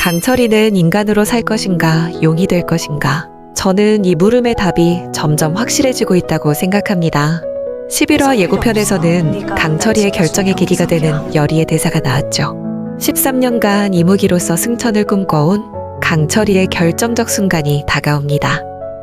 강철이는 인간으로 살 것인가, 용이 될 것인가? 저는 이 물음의 답이 점점 확실해지고 있다고 생각합니다. 11화 예고편에서는 강철이의 결정의 계기가 되는 여리의 대사가 나왔죠. 13년간 이무기로서 승천을 꿈꿔온 강철이의 결정적 순간이 다가옵니다.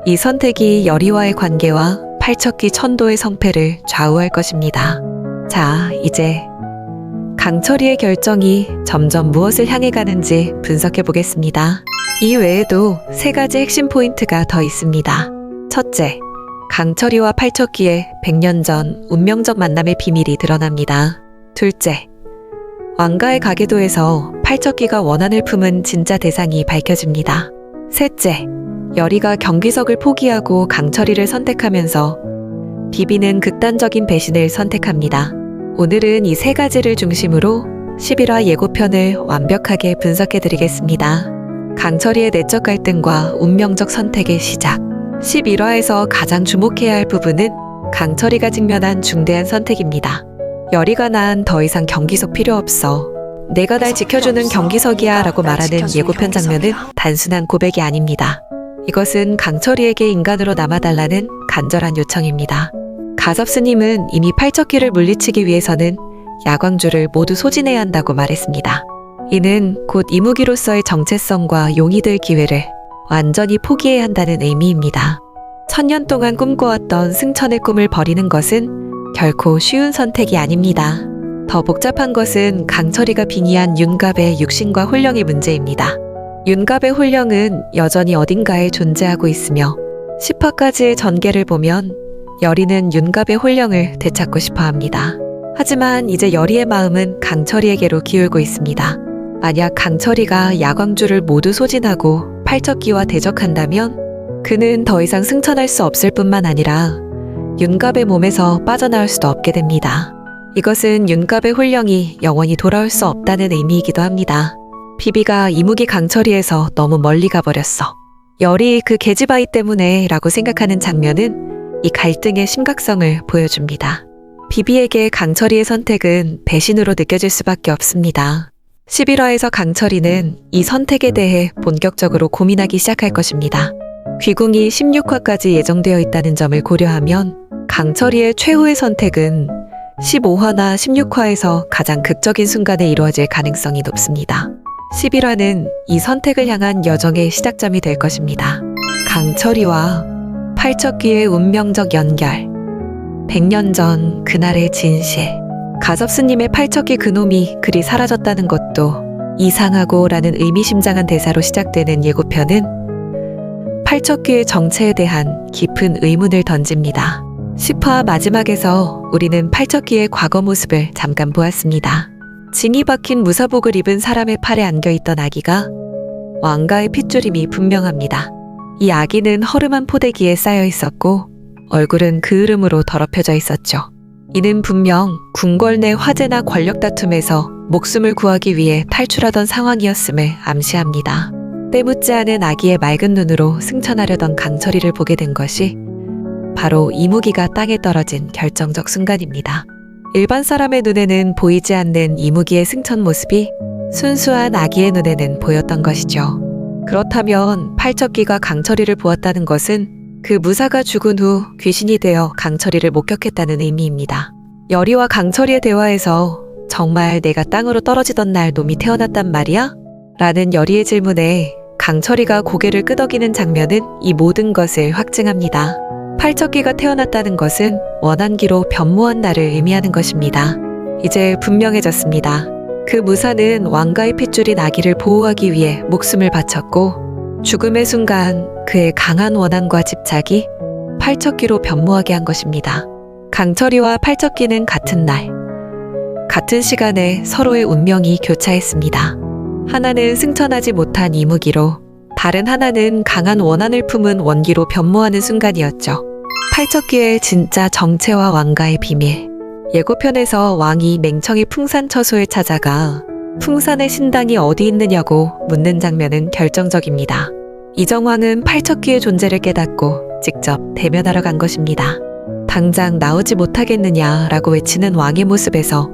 이 선택이 여리와의 관계와 팔척기 천도의 성패를 좌우할 것입니다. 자, 이제 강철이의 결정이 점점 무엇을 향해 가는지 분석해 보겠습니다. 이 외에도 3가지 핵심 포인트가 더 있습니다. 첫째, 강철이와 팔척기의 100년 전 운명적 만남의 비밀이 드러납니다. 둘째, 왕가의 가계도에서 팔척기가 원한을 품은 진짜 대상이 밝혀집니다. 셋째, 여리가 경기석을 포기하고 강철이를 선택하면서 비비는 극단적인 배신을 선택합니다. 오늘은 이 3가지를 중심으로 11화 예고편을 완벽하게 분석해 드리겠습니다. 강철이의 내적 갈등과 운명적 선택의 시작. 11화에서 가장 주목해야 할 부분은 강철이가 직면한 중대한 선택입니다. 여리가 난 더 이상 경기석 필요 없어. 내가 날 지켜주는 경기석이야 라고 말하는 예고편 장면은 단순한 고백이 아닙니다. 이것은 강철이에게 인간으로 남아달라는 간절한 요청입니다. 가섭스님은 이미 팔척기를 물리치기 위해서는 야광주를 모두 소진해야 한다고 말했습니다. 이는 곧 이무기로서의 정체성과 용이 될 기회를 완전히 포기해야 한다는 의미입니다. 1000년 동안 꿈꿔왔던 승천의 꿈을 버리는 것은 결코 쉬운 선택이 아닙니다. 더 복잡한 것은 강철이가 빙의한 윤갑의 육신과 혼령의 문제입니다. 윤갑의 혼령은 여전히 어딘가에 존재하고 있으며 10화까지의 전개를 보면 여리는 윤갑의 혼령을 되찾고 싶어 합니다. 하지만 이제 여리의 마음은 강철이에게로 기울고 있습니다. 만약 강철이가 야광주를 모두 소진하고 팔척기와 대적한다면 그는 더 이상 승천할 수 없을 뿐만 아니라 윤갑의 몸에서 빠져나올 수도 없게 됩니다. 이것은 윤갑의 혼령이 영원히 돌아올 수 없다는 의미이기도 합니다. 비비가 이무기 강철이에서 너무 멀리 가버렸어. 여리 그 계집아이 때문에 라고 생각하는 장면은 이 갈등의 심각성을 보여줍니다. 비비에게 강철이의 선택은 배신으로 느껴질 수밖에 없습니다. 11화에서 강철이는 이 선택에 대해 본격적으로 고민하기 시작할 것입니다. 귀궁이 16화까지 예정되어 있다는 점을 고려하면 강철이의 최후의 선택은 15화나 16화에서 가장 극적인 순간에 이루어질 가능성이 높습니다. 11화는 이 선택을 향한 여정의 시작점이 될 것입니다. 강철이와 팔척기의 운명적 연결. 100년 전 그날의 진실. 가섭스님의 팔척기 그놈이 그리 사라졌다는 것도 이상하고 라는 의미심장한 대사로 시작되는 예고편은 팔척기의 정체에 대한 깊은 의문을 던집니다. 10화 마지막에서 우리는 팔척기의 과거 모습을 잠깐 보았습니다. 징이 박힌 무사복을 입은 사람의 팔에 안겨있던 아기가 왕가의 핏줄임이 분명합니다. 이 아기는 허름한 포대기에 쌓여 있었고 얼굴은 그을음으로 더럽혀져 있었죠. 이는 분명 궁궐 내 화재나 권력 다툼에서 목숨을 구하기 위해 탈출하던 상황이었음을 암시합니다. 때묻지 않은 아기의 맑은 눈으로 승천하려던 강철이를 보게 된 것이 바로 이무기가 땅에 떨어진 결정적 순간입니다. 일반 사람의 눈에는 보이지 않는 이무기의 승천 모습이 순수한 아기의 눈에는 보였던 것이죠. 그렇다면 팔척기가 강철이를 보았다는 것은 그 무사가 죽은 후 귀신이 되어 강철이를 목격했다는 의미입니다. 여리와 강철이의 대화에서 정말 내가 땅으로 떨어지던 날 놈이 태어났단 말이야? 라는 여리의 질문에 강철이가 고개를 끄덕이는 장면은 이 모든 것을 확증합니다. 팔척기가 태어났다는 것은 원한기로 변모한 날을 의미하는 것입니다. 이제 분명해졌습니다. 그 무사는 왕가의 핏줄인 아기를 보호하기 위해 목숨을 바쳤고 죽음의 순간 그의 강한 원한과 집착이 팔척기로 변모하게 한 것입니다. 강철이와 팔척기는 같은 날, 같은 시간에 서로의 운명이 교차했습니다. 하나는 승천하지 못한 이무기로, 다른 하나는 강한 원한을 품은 원기로 변모하는 순간이었죠. 팔척기의 진짜 정체와 왕가의 비밀. 예고편에서 왕이 맹청이 풍산처소에 찾아가 풍산의 신당이 어디 있느냐고 묻는 장면은 결정적입니다. 이정왕은 팔척기의 존재를 깨닫고 직접 대면하러 간 것입니다. 당장 나오지 못하겠느냐라고 외치는 왕의 모습에서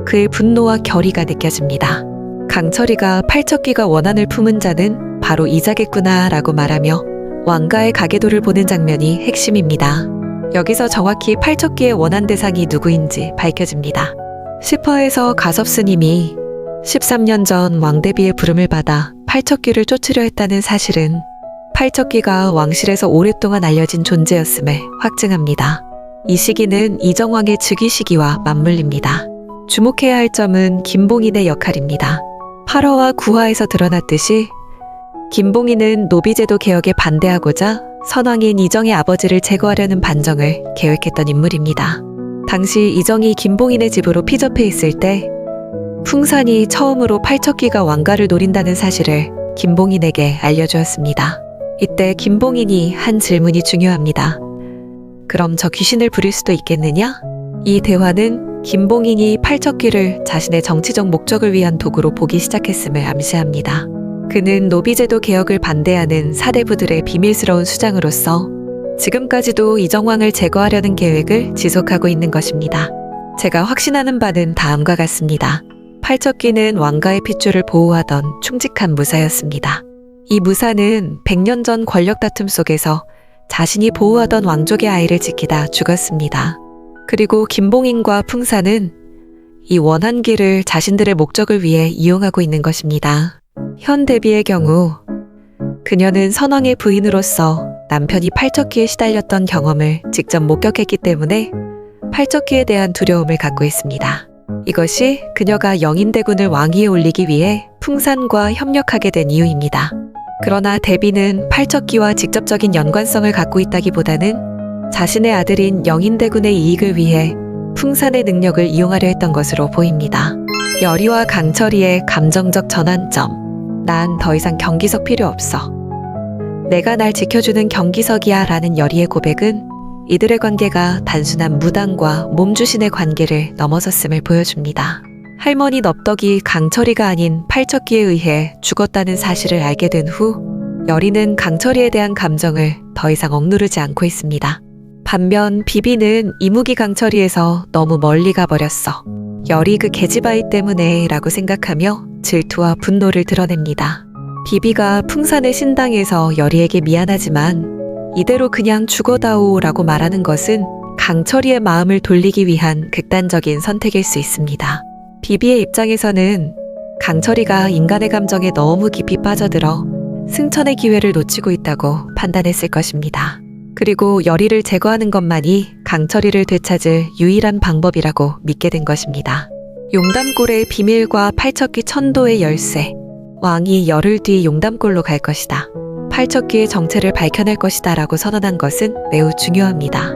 그의 분노와 결의가 느껴집니다. 강철이가 팔척귀가 원한을 품은 자는 바로 이자겠구나 라고 말하며 왕가의 가계도를 보는 장면이 핵심입니다. 여기서 정확히 팔척귀의 원한 대상이 누구인지 밝혀집니다. 10화에서 가섭스님이 13년 전 왕대비의 부름을 받아 팔척귀를 쫓으려 했다는 사실은 팔척귀가 왕실에서 오랫동안 알려진 존재였음을 확증합니다. 이 시기는 이정왕의 즉위 시기와 맞물립니다. 주목해야 할 점은 김봉인의 역할입니다. 8화와 9화에서 드러났듯이 김봉인은 노비제도 개혁에 반대하고자 선왕인 이정의 아버지를 제거하려는 반정을 계획했던 인물입니다. 당시 이정이 김봉인의 집으로 피접해 있을 때 풍산이 처음으로 팔척귀가 왕가를 노린다는 사실을 김봉인에게 알려주었습니다. 이때 김봉인이 한 질문이 중요합니다. 그럼 저 귀신을 부릴 수도 있겠느냐? 이 대화는 김봉인이 팔척귀를 자신의 정치적 목적을 위한 도구로 보기 시작했음을 암시합니다. 그는 노비제도 개혁을 반대하는 사대부들의 비밀스러운 수장으로서 지금까지도 이정왕을 제거하려는 계획을 지속하고 있는 것입니다. 제가 확신하는 바는 다음과 같습니다. 팔척귀는 왕가의 핏줄을 보호하던 충직한 무사였습니다. 이 무사는 100년 전 권력 다툼 속에서 자신이 보호하던 왕족의 아이를 지키다 죽었습니다. 그리고 김봉인과 풍사는 이 원한기를 자신들의 목적을 위해 이용하고 있는 것입니다. 현 대비의 경우 그녀는 선왕의 부인으로서 남편이 팔척귀에 시달렸던 경험을 직접 목격했기 때문에 팔척귀에 대한 두려움을 갖고 있습니다. 이것이 그녀가 영인대군을 왕위에 올리기 위해 풍산과 협력하게 된 이유입니다. 그러나 대비는 팔척귀와 직접적인 연관성을 갖고 있다기보다는 자신의 아들인 영인대군의 이익을 위해 풍산의 능력을 이용하려 했던 것으로 보입니다. 여리와 강철이의 감정적 전환점. 난 더 이상 경기석 필요 없어. 내가 날 지켜주는 경기석이야 라는 여리의 고백은 이들의 관계가 단순한 무당과 몸주신의 관계를 넘어섰음을 보여줍니다. 할머니 넙덕이 강철이가 아닌 팔척귀에 의해 죽었다는 사실을 알게 된 후 여리는 강철이에 대한 감정을 더 이상 억누르지 않고 있습니다. 반면 비비는 이무기 강철이에서 너무 멀리 가버렸어. 여리 그 계집아이 때문에 라고 생각하며 질투와 분노를 드러냅니다. 비비가 풍산의 신당에서 여리에게 미안하지만 이대로 그냥 죽어다오 라고 말하는 것은 강철이의 마음을 돌리기 위한 극단적인 선택일 수 있습니다. 비비의 입장에서는 강철이가 인간의 감정에 너무 깊이 빠져들어 승천의 기회를 놓치고 있다고 판단했을 것입니다. 그리고 여리를 제거하는 것만이 강철이를 되찾을 유일한 방법이라고 믿게 된 것입니다. 용담골의 비밀과 팔척귀 천도의 열쇠. 왕이 열흘 뒤 용담골로 갈 것이다. 팔척귀의 정체를 밝혀낼 것이다 라고 선언한 것은 매우 중요합니다.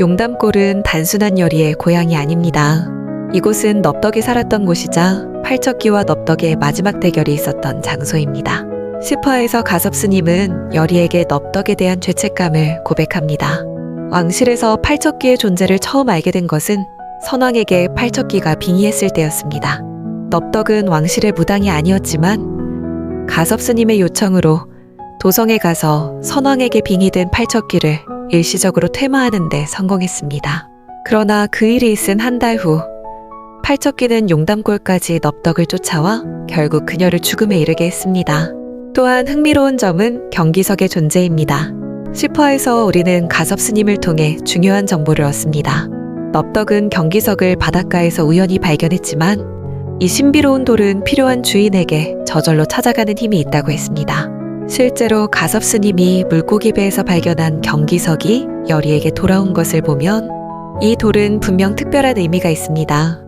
용담골은 단순한 여리의 고향이 아닙니다. 이곳은 넙덕이 살았던 곳이자 팔척귀와 넙덕의 마지막 대결이 있었던 장소입니다. 10화에서 가섭스님은 여리에게 넙덕에 대한 죄책감을 고백합니다. 왕실에서 팔척귀의 존재를 처음 알게 된 것은 선왕에게 팔척귀가 빙의했을 때였습니다. 넙덕은 왕실의 무당이 아니었지만 가섭스님의 요청으로 도성에 가서 선왕에게 빙의된 팔척귀를 일시적으로 퇴마하는 데 성공했습니다. 그러나 그 일이 있은 한 달 후 팔척귀는 용담골까지 넙덕을 쫓아와 결국 그녀를 죽음에 이르게 했습니다. 또한 흥미로운 점은 경기석의 존재입니다. 10화에서 우리는 가섭스님을 통해 중요한 정보를 얻습니다. 넙덕은 경기석을 바닷가에서 우연히 발견했지만 이 신비로운 돌은 필요한 주인에게 저절로 찾아가는 힘이 있다고 했습니다. 실제로 가섭스님이 물고기 배에서 발견한 경기석이 여리에게 돌아온 것을 보면 이 돌은 분명 특별한 의미가 있습니다.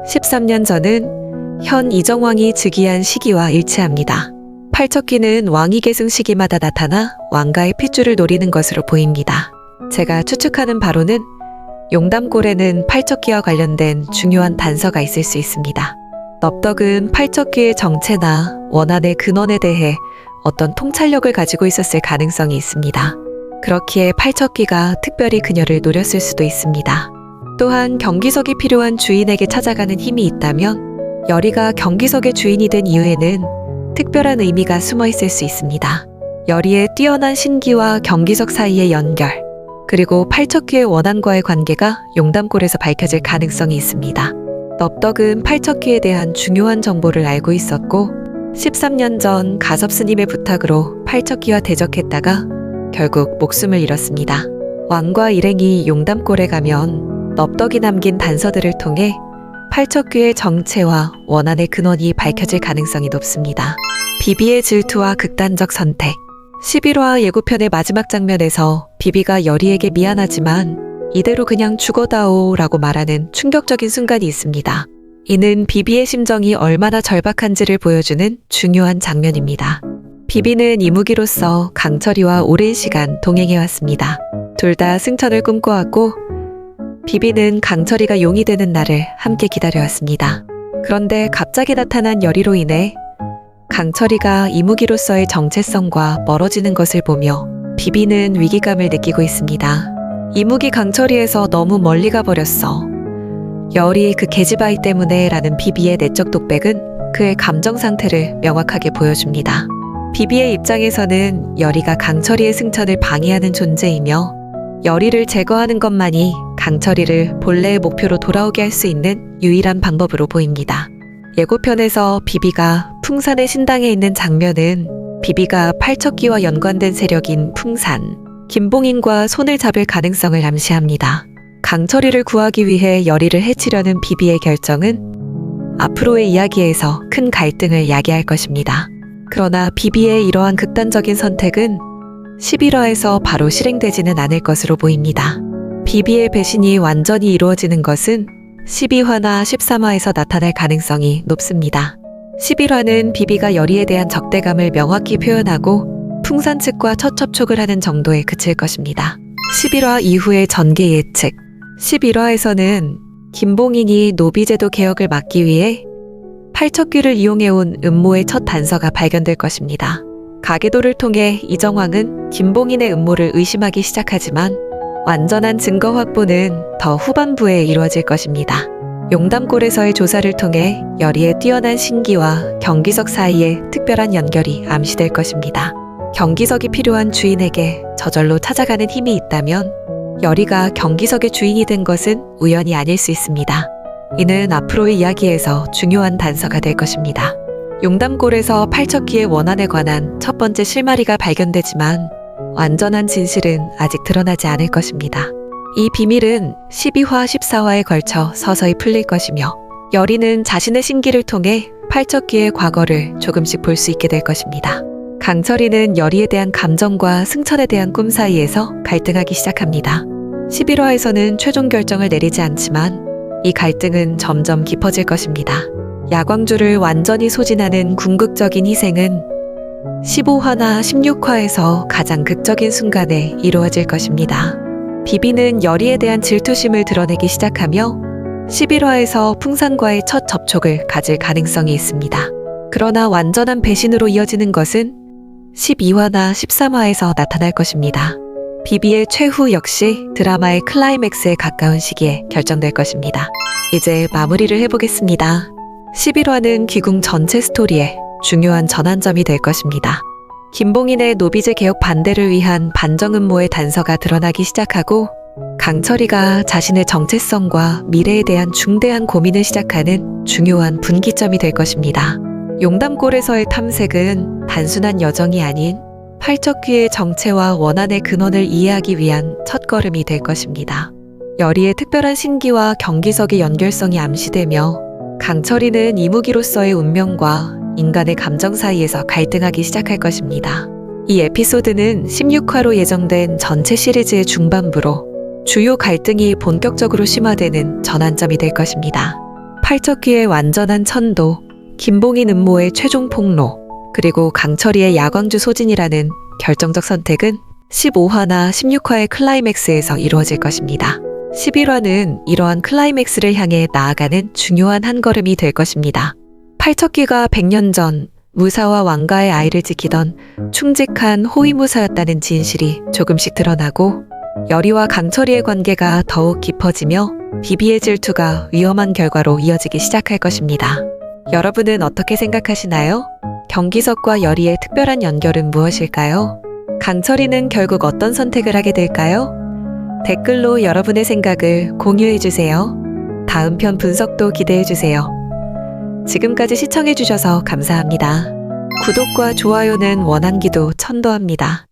13년 전은 현 이정왕이 즉위한 시기와 일치합니다. 팔척귀는 왕위 계승 시기마다 나타나 왕가의 핏줄을 노리는 것으로 보입니다. 제가 추측하는 바로는 용담골에는 팔척귀와 관련된 중요한 단서가 있을 수 있습니다. 넙덕은 팔척귀의 정체나 원한의 근원에 대해 어떤 통찰력을 가지고 있었을 가능성이 있습니다. 그렇기에 팔척귀가 특별히 그녀를 노렸을 수도 있습니다. 또한 경기석이 필요한 주인에게 찾아가는 힘이 있다면 여리가 경기석의 주인이 된 이유에는 특별한 의미가 숨어 있을 수 있습니다. 여리의 뛰어난 신기와 경기석 사이의 연결, 그리고 팔척귀의 원한과의 관계가 용담골에서 밝혀질 가능성이 있습니다. 넙덕은 팔척귀에 대한 중요한 정보를 알고 있었고 13년 전 가섭 스님의 부탁으로 팔척귀와 대적했다가 결국 목숨을 잃었습니다. 왕과 일행이 용담골에 가면 넙덕이 남긴 단서들을 통해 팔척귀의 정체와 원한의 근원이 밝혀질 가능성이 높습니다. 비비의 질투와 극단적 선택. 11화 예고편의 마지막 장면에서 비비가 여리에게 미안하지만 이대로 그냥 죽어다오 라고 말하는 충격적인 순간이 있습니다. 이는 비비의 심정이 얼마나 절박한지를 보여주는 중요한 장면입니다. 비비는 이무기로서 강철이와 오랜 시간 동행해왔습니다. 둘 다 승천을 꿈꿔왔고 비비는 강철이가 용이 되는 날을 함께 기다려왔습니다. 그런데 갑자기 나타난 여리로 인해 강철이가 이무기로서의 정체성과 멀어지는 것을 보며 비비는 위기감을 느끼고 있습니다. 이무기 강철이에서 너무 멀리 가버렸어. 여리 그 계집아이 때문에 라는 비비의 내적 독백은 그의 감정 상태를 명확하게 보여줍니다. 비비의 입장에서는 여리가 강철이의 승천을 방해하는 존재이며 여리를 제거하는 것만이 강철이를 본래의 목표로 돌아오게 할 수 있는 유일한 방법으로 보입니다. 예고편에서 비비가 풍산의 신당에 있는 장면은 비비가 팔척귀와 연관된 세력인 풍산, 김봉인과 손을 잡을 가능성을 암시합니다. 강철이를 구하기 위해 여리를 해치려는 비비의 결정은 앞으로의 이야기에서 큰 갈등을 야기할 것입니다. 그러나 비비의 이러한 극단적인 선택은 11화에서 바로 실행되지는 않을 것으로 보입니다. 비비의 배신이 완전히 이루어지는 것은 12화나 13화에서 나타날 가능성이 높습니다. 11화는 비비가 여리에 대한 적대감을 명확히 표현하고 풍산 측과 첫 접촉을 하는 정도에 그칠 것입니다. 11화 이후의 전개 예측. 11화에서는 김봉인이 노비제도 개혁을 막기 위해 팔척귀를 이용해온 음모의 첫 단서가 발견될 것입니다. 가계도를 통해 이정황은 김봉인의 음모를 의심하기 시작하지만 완전한 증거 확보는 더 후반부에 이루어질 것입니다. 용담골에서의 조사를 통해 여리의 뛰어난 신기와 경기석 사이의 특별한 연결이 암시될 것입니다. 경기석이 필요한 주인에게 저절로 찾아가는 힘이 있다면 여리가 경기석의 주인이 된 것은 우연이 아닐 수 있습니다. 이는 앞으로의 이야기에서 중요한 단서가 될 것입니다. 용담골에서 팔척귀의 원한에 관한 첫 번째 실마리가 발견되지만 완전한 진실은 아직 드러나지 않을 것입니다. 이 비밀은 12화, 14화에 걸쳐 서서히 풀릴 것이며 여리는 자신의 신기를 통해 팔척귀의 과거를 조금씩 볼 수 있게 될 것입니다. 강철이는 여리에 대한 감정과 승천에 대한 꿈 사이에서 갈등하기 시작합니다. 11화에서는 최종 결정을 내리지 않지만 이 갈등은 점점 깊어질 것입니다. 야광주를 완전히 소진하는 궁극적인 희생은 15화나 16화에서 가장 극적인 순간에 이루어질 것입니다. 비비는 여리에 대한 질투심을 드러내기 시작하며 11화에서 풍산과의 첫 접촉을 가질 가능성이 있습니다. 그러나 완전한 배신으로 이어지는 것은 12화나 13화에서 나타날 것입니다. 비비의 최후 역시 드라마의 클라이맥스에 가까운 시기에 결정될 것입니다. 이제 마무리를 해보겠습니다. 11화는 귀궁 전체 스토리에 중요한 전환점이 될 것입니다. 김봉인의 노비제 개혁 반대를 위한 반정 음모의 단서가 드러나기 시작하고 강철이가 자신의 정체성과 미래에 대한 중대한 고민을 시작하는 중요한 분기점이 될 것입니다. 용담골에서의 탐색은 단순한 여정이 아닌 팔척귀의 정체와 원한의 근원을 이해하기 위한 첫걸음이 될 것입니다. 여리의 특별한 신기와 경기석의 연결성이 암시되며 강철이는 이무기로서의 운명과 인간의 감정 사이에서 갈등하기 시작할 것입니다. 이 에피소드는 16화로 예정된 전체 시리즈의 중반부로 주요 갈등이 본격적으로 심화되는 전환점이 될 것입니다. 팔척귀의 완전한 천도, 김봉인 음모의 최종 폭로, 그리고 강철이의 야광주 소진이라는 결정적 선택은 15화나 16화의 클라이맥스에서 이루어질 것입니다. 11화는 이러한 클라이맥스를 향해 나아가는 중요한 한 걸음이 될 것입니다. 팔척귀가 100년 전 무사와 왕가의 아이를 지키던 충직한 호위무사였다는 진실이 조금씩 드러나고 여리와 강철이의 관계가 더욱 깊어지며 비비의 질투가 위험한 결과로 이어지기 시작할 것입니다. 여러분은 어떻게 생각하시나요? 경기석과 여리의 특별한 연결은 무엇일까요? 강철이는 결국 어떤 선택을 하게 될까요? 댓글로 여러분의 생각을 공유해주세요. 다음 편 분석도 기대해주세요. 지금까지 시청해주셔서 감사합니다. 구독과 좋아요는 원한기도 천도합니다.